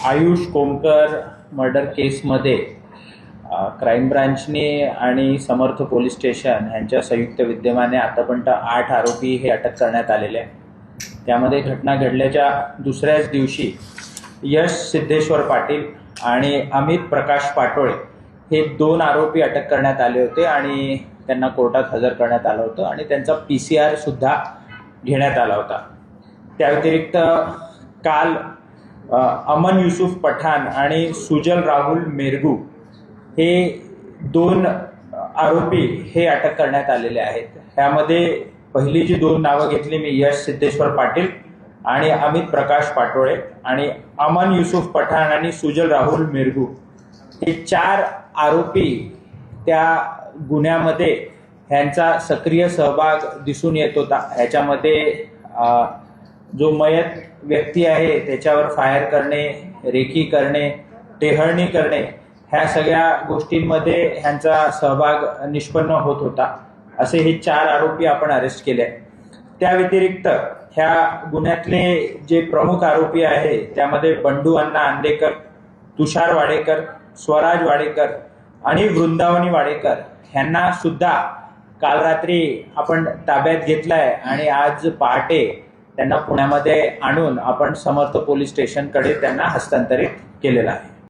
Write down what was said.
Ayush Komkar murder केसमध्ये crime ब्रांचने आणि समर्थ police station यांच्या संयुक्त विद्यमाने आतापर्यंत 8 आरोपी हे अटक करण्यात आलेले आहे। त्यामध्ये घटना घडल्याच्या दुसऱ्याच दिवशी यश सिद्धेश्वर पाटील आणि अमित प्रकाश पाटोळे हे 2 आरोपी अटक करण्यात आले होते आणि त्यांना कोर्टात हजर करण्यात आलं होतं आणि त्यांचा PCR सुद्धा घेण्यात आला होता। त्या व्यतिरिक्त काल अमन युसुफ पठाण आणि सुजल राहुल मेरगू हे 2 आरोपी हे अटक करण्यात आलेले आहेत। त्यामध्ये पहिली जी 2 नावं घेतली मी, यश सिद्धेश्वर पाटील आणि अमित प्रकाश पाटोळे, आणि अमन युसुफ पठाण आणि सुजल राहुल मेरगू हे 4 आरोपी त्या गुन्ह्यामध्ये ह्यांचा सक्रिय सहभाग दिसून येत होता। ह्याच्यामध्ये जो मयत व्यक्ती आहे त्याच्यावर फायर करणे, रेकी करणे, टेहळणी करणे, ह्या सगळ्या गोष्टींमध्ये ह्यांचा सहभाग निष्पन्न होत होता। असे हे 4 आरोपी आपण अरेस्ट केले। त्या व्यतिरिक्त ह्या गुन्ह्यातले जे प्रमुख आरोपी आहे त्यामध्ये बंडू अण्णा आंदेकर, तुषार वाडेकर, स्वराज वाडेकर आणि वृंदावनी वाडेकर ह्यांना सुद्धा काल रात्री आपण ताब्यात घेतलाय आणि आज पहाटे त्यांना पुण्यामध्ये आणून आपण समर्थ पोलीस स्टेशनकडे त्यांना हस्तांतरित केलेलं आहे।